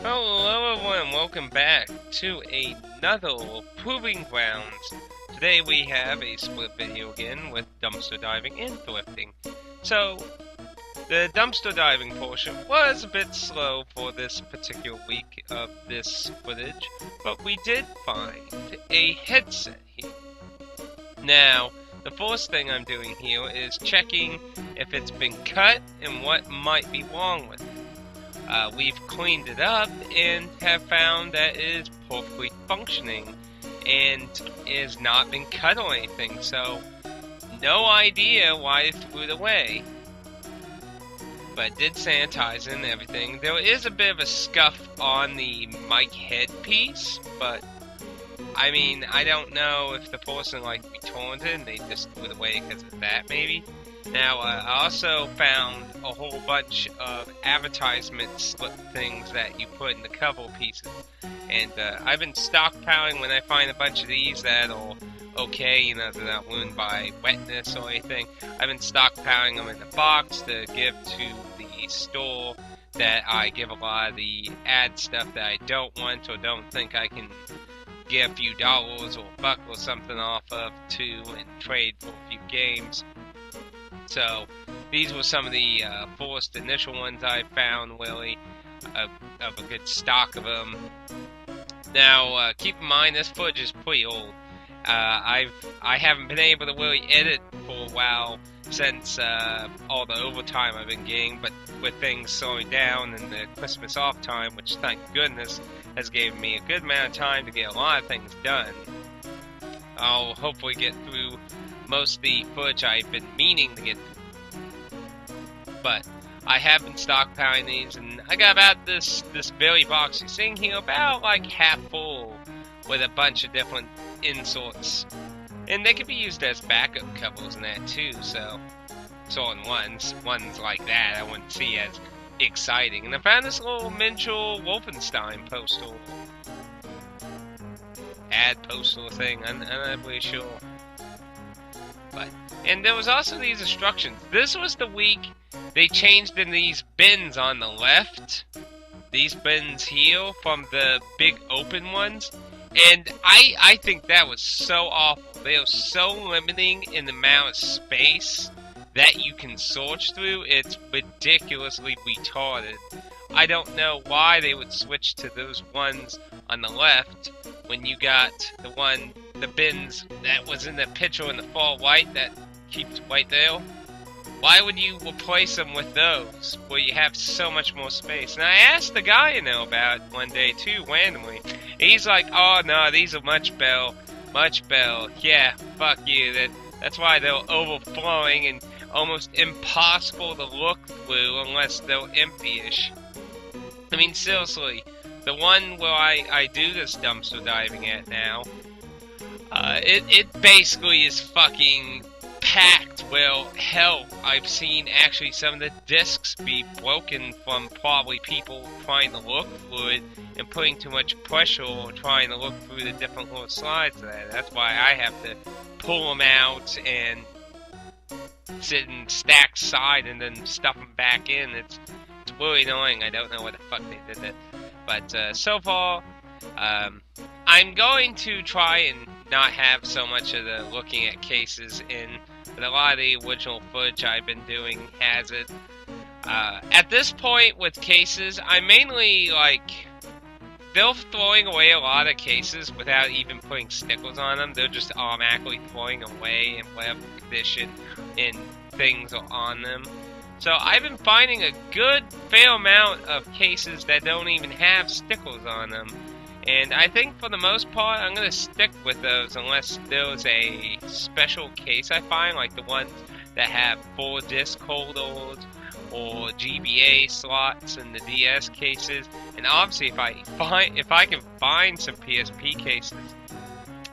Hello everyone, welcome back to another Proving Grounds. Today we have a split video again with dumpster diving and thrifting. So, the dumpster diving portion was a bit slow for this particular week of this footage, but we did find a headset here. Now, the first thing I'm doing here is checking if it's been cut and what might be wrong with it. We've cleaned it up and have found that it is perfectly functioning and has not been cut or anything, so no idea why it threw it away. But did sanitize it and everything. There is a bit of a scuff on the mic headpiece, but I mean, I don't know if the person returned it and they just threw it away because of that, maybe. Now, I also found a whole bunch of advertisement slip things that you put in the cover pieces. And I've been stockpiling when I find a bunch of these that are okay, they're not ruined by wetness or anything. I've been stockpiling them in the box to give to the store that I give a lot of the ad stuff that I don't want or don't think I can get a few dollars or a buck or something off of to and trade for a few games. So, these were some of the first initial ones I found, really, of a good stock of them. Now, keep in mind, this footage is pretty old. I haven't been able to really edit for a while since all the overtime I've been getting, but with things slowing down and the Christmas off time, which, thank goodness, has given me a good amount of time to get a lot of things done. I'll hopefully get through most of the footage I've been meaning to get through. But I have been stockpiling these, and I got about this very box you're seeing here, about half full with a bunch of different inserts. And they can be used as backup covers and that too, so certain ones like that I wouldn't see as exciting. And I found this little miniature Wolfenstein poster. Ad poster thing, I'm not really sure. And there was also these instructions. This was the week they changed in these bins on the left. These bins here from the big open ones. And I think that was so awful. They are so limiting in the amount of space that you can search through. It's ridiculously retarded. I don't know why they would switch to those ones on the left when you got the bins that was in the picture in the far right that keeps right there. Why would you replace them with those where you have so much more space? And I asked the guy I know about it one day too, randomly. And he's like, oh no, these are much better. Yeah, fuck you. That's why they're overflowing and almost impossible to look through unless they're empty-ish. I mean, seriously, the one where I do this dumpster diving at now, it basically is fucking packed. Well, hell, I've seen actually some of the discs be broken from probably people trying to look through it and putting too much pressure or trying to look through the different little slides there. That's why I have to pull them out and sit and stack side and then stuff them back in. It's really annoying. I don't know what the fuck they did that. But so far, I'm going to try and not have so much of the looking at cases in, but a lot of the original footage I've been doing has it. At this point with cases, I mainly they're throwing away a lot of cases without even putting stickers on them. They're just automatically throwing away in whatever condition and things are on them. So I've been finding a good fair amount of cases that don't even have stickers on them. And I think for the most part, I'm going to stick with those unless there's a special case I find, like the ones that have 4 disc holders or GBA slots in the DS cases. And obviously, if I can find some PSP cases,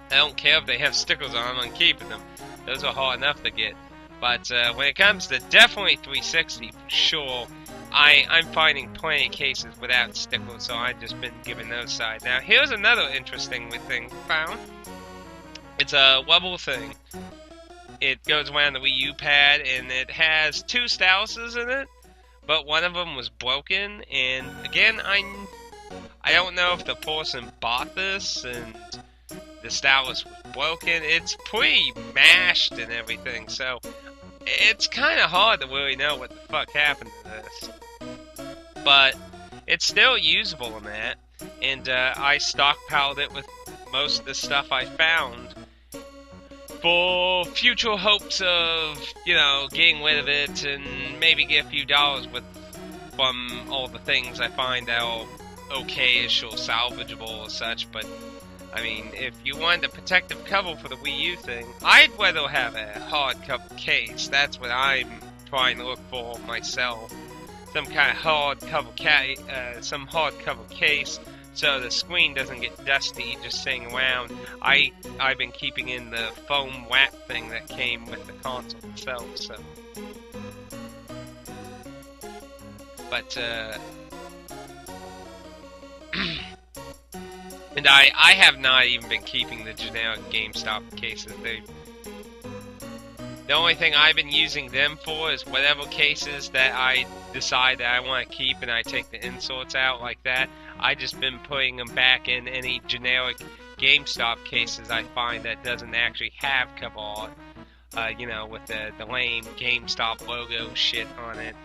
I don't care if they have stickers on them, I'm keeping them. Those are hard enough to get. But when it comes to definitely 360, for sure, I'm finding plenty of cases without stickers, so I've just been giving those side. Now, here's another interesting thing found. It's a wobble thing. It goes around the Wii U pad, and it has 2 styluses in it, but one of them was broken, and again, I don't know if the person bought this and the stylus was broken. It's pretty mashed and everything, so it's kind of hard to really know what the fuck happened to this. But it's still usable in that, and I stockpiled it with most of the stuff I found for future hopes of, you know, getting rid of it and maybe get a few dollars from all the things I find that are okay-ish or salvageable or such. But I mean, if you wanted a protective cover for the Wii U thing, I'd rather have a hardcover case. That's what I'm trying to look for myself. Some kind of hardcover case, so the screen doesn't get dusty just sitting around. I've been keeping in the foam wrap thing that came with the console itself. So, but and I have not even been keeping the generic GameStop cases. The only thing I've been using them for is whatever cases that I decide that I want to keep, and I take the inserts out like that. I just been putting them back in any generic GameStop cases I find that doesn't actually have cover art. You know, with the lame GameStop logo shit on it.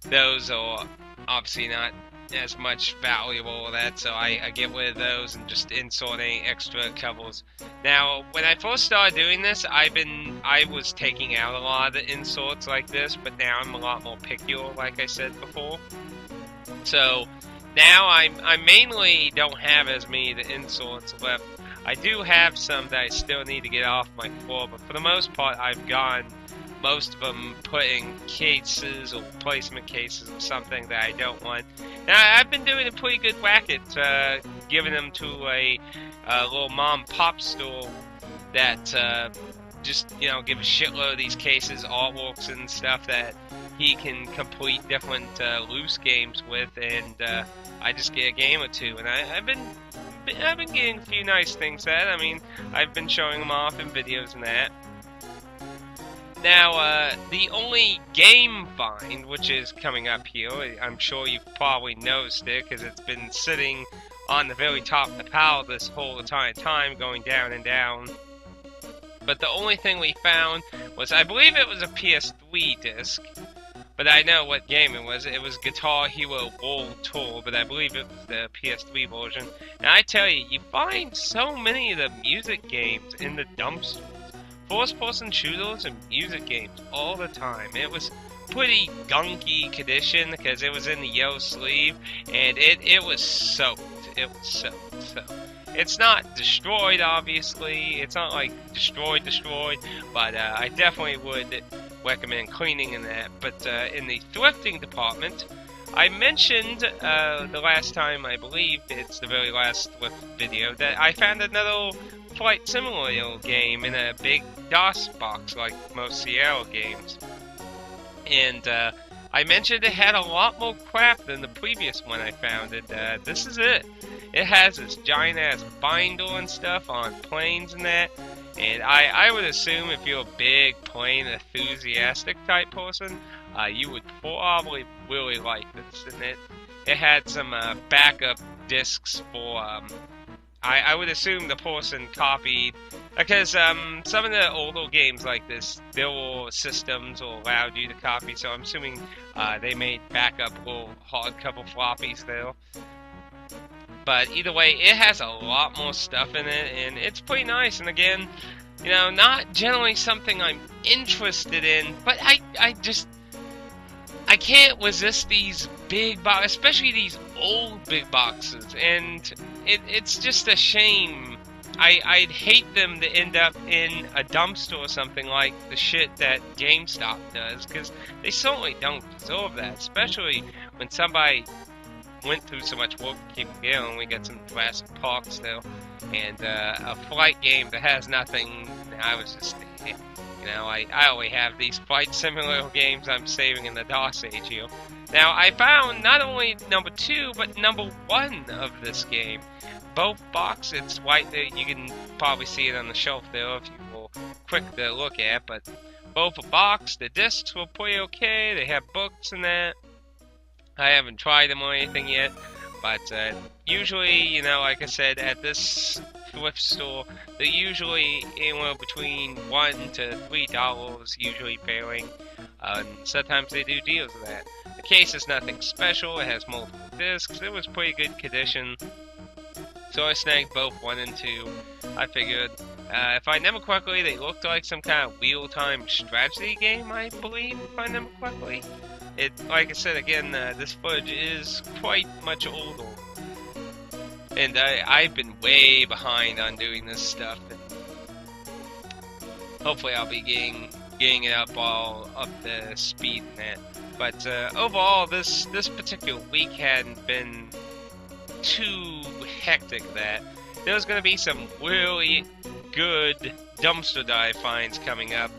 Those are obviously not as much valuable that, so I get rid of those and just insert any extra covers. Now, when I first started doing this, I was taking out a lot of the inserts like this, but now I'm a lot more pickier, like I said before. So now I mainly don't have as many of the inserts left. I do have some that I still need to get off my floor, but for the most part, I've gone most of them putting cases or placement cases or something that I don't want. Now, I've been doing a pretty good racket, giving them to a little mom-pop store that just, you know, give a shitload of these cases, artworks and stuff that he can complete different loose games with, and I just get a game or two. And I've been getting a few nice things at. I mean, I've been showing them off in videos and that. Now, the only game find, which is coming up here, I'm sure you've probably noticed it, because it's been sitting on the very top of the pile this whole entire time, going down and down. But the only thing we found was, I believe it was a PS3 disc, but I know what game it was. It was Guitar Hero World Tour, but I believe it was the PS3 version. And I tell you, you find so many of the music games in the dumpsters. First-person shooters and music games all the time. It was pretty gunky condition because it was in the yellow sleeve, and it was soaked. It was soaked. So it's not destroyed, obviously. It's not like destroyed, but I definitely would recommend cleaning in that. But in the thrifting department, I mentioned the last time, I believe it's the very last thrift video, that I found another Flight Simulator game in a big DOS box like most Sierra games. And I mentioned it had a lot more crap than the previous one I found. And this is it. It has this giant ass binder and stuff on planes and that. And I would assume if you're a big plane enthusiastic type person, you would probably really like this. And it had some backup discs for I would assume the person copied, because some of the older games like this, there were systems or allowed you to copy, so I'm assuming they made backup little hardcover floppies there. But either way, it has a lot more stuff in it, and it's pretty nice. And again, you know, not generally something I'm interested in, but I can't resist these big boxes, especially these old big boxes, and it's just a shame. I'd hate them to end up in a dumpster or something like the shit that GameStop does, because they certainly don't deserve that, especially when somebody went through so much work to keep it going. We got some Jurassic Park still, and a flight game that has nothing. I was just, you know, I only have these Flight Simulator games I'm saving in the DOS age here. Now, I found not only number 2, but number 1 of this game. Both boxes, it's white, you can probably see it on the shelf there if you were quick to look at, but both are boxed. The discs were pretty okay, they have books and that. I haven't tried them or anything yet, But usually, you know, like I said, at this thrift store, they're usually anywhere between $1 to $3, usually varying. Sometimes they do deals with that. The case is nothing special. It has multiple discs. It was pretty good condition. So I snagged both 1 and 2. I figured, if I remember correctly, they looked like some kind of real-time strategy game, I believe, if I remember correctly. Like I said again, this footage is quite much older. And I've been way behind on doing this stuff. And hopefully I'll be getting it up to speed and that. But overall, this particular week hadn't been too hectic that there was going to be some really good dumpster dive finds coming up.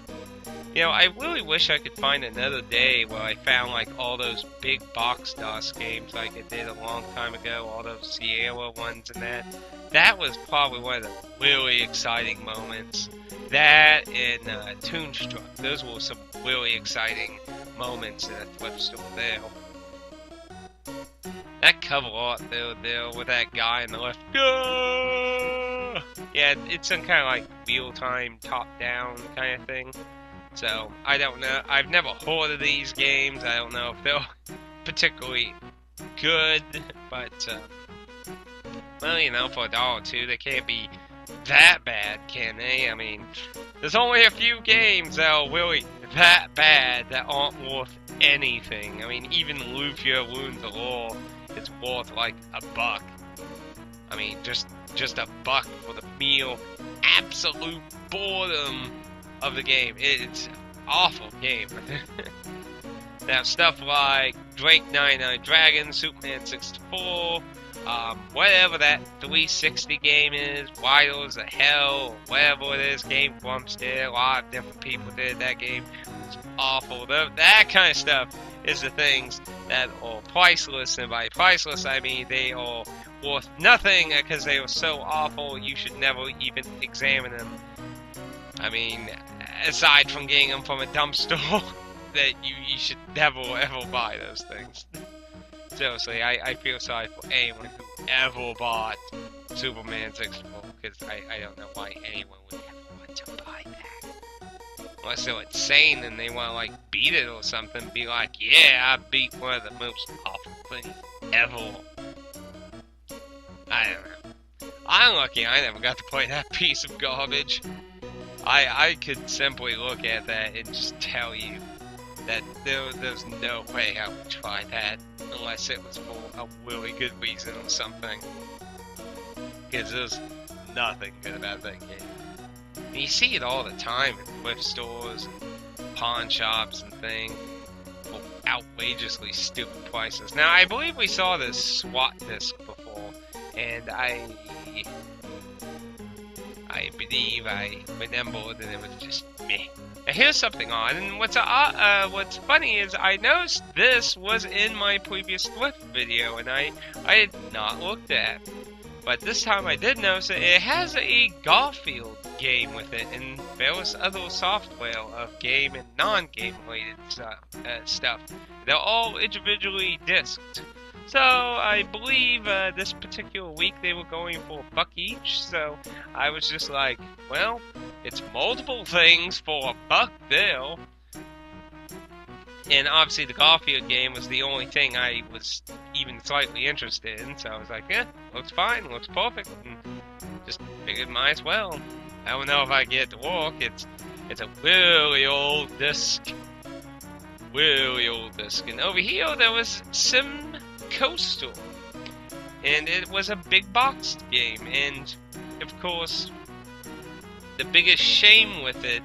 You know, I really wish I could find another day where I found like all those big box DOS games like I did a long time ago, all those Sierra ones and that. That was probably one of the really exciting moments. That and Toonstruck, those were some really exciting moments in a thrift store there. That cover art there with that guy on the left. Yeah, it's some kind of like real-time top-down kind of thing. So, I don't know. I've never heard of these games. I don't know if they're particularly good, but, well, you know, for $1 or $2, they can't be that bad, can they? I mean, there's only a few games that are really that bad that aren't worth anything. I mean, even Luthier Wounds of Law is worth like $1. I mean, just $1 for the mere absolute boredom of the game. It's an awful game. Now, stuff like Drake 99 Dragon, Superman 64, whatever that 360 game is, Widers of Hell, whatever it is, Game Grumps did, a lot of different people did that game. It's awful. That kind of stuff is the things that are priceless, and by priceless I mean they are worth nothing because they are so awful you should never even examine them. I mean, aside from getting them from a dumpster, that you should never ever buy those things. Seriously, I feel sorry for anyone who ever bought Superman 64, because I don't know why anyone would ever want to buy that. Unless they're insane and they want to like beat it or something, be like, yeah, I beat one of the most awful things ever. I don't know. I'm lucky I never got to play that piece of garbage. I could simply look at that and just tell you that there's no way I would try that unless it was for a really good reason or something. Because there's nothing good about that game. And you see it all the time in thrift stores and pawn shops and things for outrageously stupid prices. Now, I believe we saw this SWAT disc before, and I believe I remembered that it was just meh. Now here's something odd, and what's funny is I noticed this was in my previous thrift video, and I had not looked at. But this time I did notice it. It has a Garfield game with it, and various other software of game and non-game related stuff. They're all individually disked. So, I believe this particular week they were going for $1 each, so I was just like, well, it's multiple things for $1 there. And obviously the Garfield game was the only thing I was even slightly interested in, so I was like, yeah, looks fine, looks perfect, and just figured might as well. I don't know if I get it to work. It's a really old disc. Really old disc. And over here there was Sim Coastal, and it was a big box game, and of course the biggest shame with it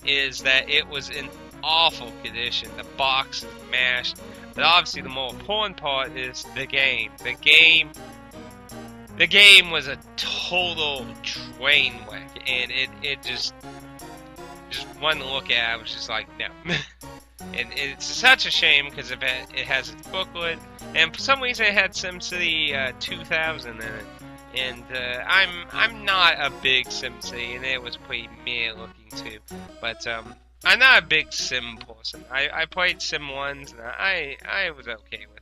is that it was in awful condition. The box is mashed, but obviously the more important part is the game. The game was a total train wreck, and it just one look at it, I was just like, no. And it's such a shame because it has its booklet, and for some reason it had SimCity 2000 in it. And I'm not a big SimCity, and it was pretty meh looking too. But I'm not a big Sim person. I played Sim 1s, and I was okay with